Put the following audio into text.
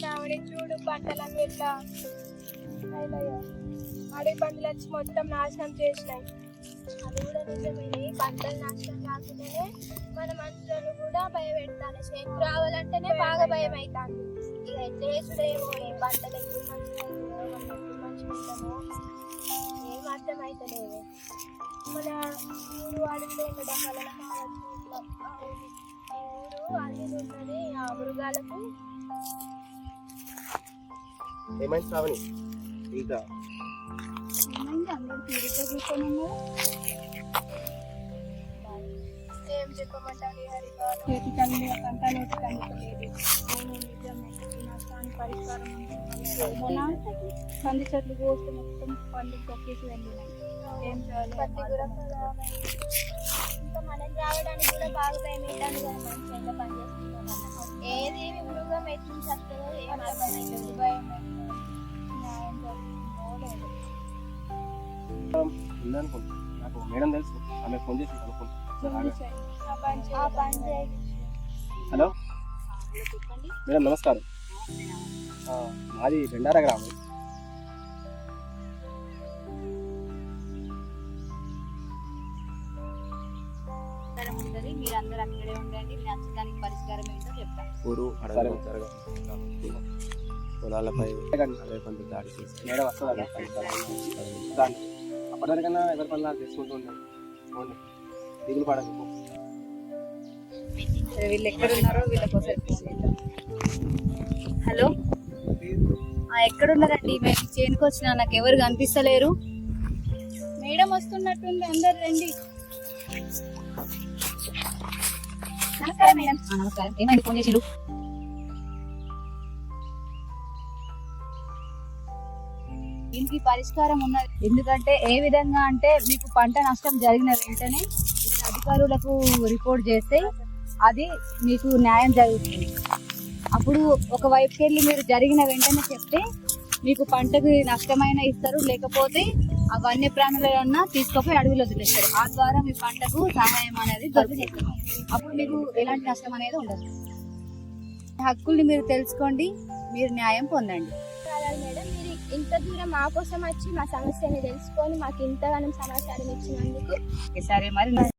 శ్రావణి చూడు పంటలన్నీ ఎట్లా అడవి పందులు వచ్చి మొత్తం నాశనం చేసినాయి. అది కూడా నిజమే, పంటలు నాశనం కాకుండానే మన మనుషులను కూడా భయపెడతాను. చేతి రావాలంటేనే బాగా భయం అవుతుంది. ఇక ఎట్లా చేసుడేమో ఈ పంటలు ఎప్పుడు మంచిగా ఉంటామో ఏం అర్థం అవుతలేదు. మన ఊరు అడవిలో ఉండడం వలన కావచ్చు ఇట్లా ఊరు అడవిలో ఉన్నది ఆ మృగాలకు. ఏమైంది శ్రావణి? ఇంకా అందరూ తీరిగ్గా కూర్చొని ఏం చెప్పమంటాను చేతి కళ్ళు కంట నోటి కనుకోలేదు. అవును నిజమే, ఈ నష్టానికి పరిష్కారం మొన్న కంది చెట్లు కోస్తే మొత్తం పండుగ తొక్కేసి వెళ్ళినాయి. ఏం చేయాలి? పత్తి కూడా ఇంకా మనం రావడానికి కూడా బాగా భయం ఏంటంటే కదా, మంచి ఎంత పని చేస్తున్నాం. ఏది మృగం ఎట్లా వస్తుందో ఏం అర్థం అవుతుంది. భయం న్యాయం జరుగుతుందో లేదు. ఉందనుకుంటా, నాకు మేడం తెలుసు, ఆమె ఫోన్ చేసి అనుకుంటా. హలో మేడం, నమస్కారం. మాది బెండారా గ్రామం. మీరు అందరూ అక్కడే ఉండండి. మీ నచ్చడానికి పరిష్కారం ఏంటో చెప్తాను. ఊరు పొలాలపై అదే కొంత దాడి చేసి మేడం వస్తుంది. అప్పటివరకన్నా ఎవరి పనులు చేసుకుంటూ ఉండండి. దిగులు పడకు. వీళ్ళు ఎక్కడ ఉన్నారో వీళ్ళ కోసం. హలో, ఎక్కడున్నారండి? మేము చేనుకు వచ్చినా, నాకు ఎవరు కనిపిస్తలేరు. మేడం వస్తున్నట్టుంది, అందరు రండి. నమస్కారం మేడం. నమస్కారం. ఏమైంది, ఫోన్ చేసిరు? దీనికి పరిష్కారం ఉన్నది. ఎందుకంటే ఏ విధంగా అంటే మీకు పంట నష్టం జరిగిన వెంటనే అధికారులకు రిపోర్ట్ చేస్తే అది మీకు న్యాయం జరుగుతుంది. అప్పుడు ఒక వైపుకి వెళ్ళి మీరు జరిగిన వెంటనే చెప్తే మీకు పంటకు నష్టమైన ఇస్తారు, లేకపోతే ఆ వన్య ప్రాణులన్నా తీసుకుపోయి అడవిలో వదిలేస్తారు. ఆ ద్వారా మీ పంటకు సహాయం అనేది దొరుకుతుంది. అప్పుడు మీకు ఎలాంటి నష్టం అనేది ఉండదు. హక్కుల్ని మీరు తెలుసుకోండి, మీరు న్యాయం పొందండి. మేడం, మీరు ఇంత దూరం మా కోసం వచ్చి మా సమస్యని తెలుసుకొని మాకు ఇంతగానం సమాచారం ఇచ్చినందుకు సరే మరి.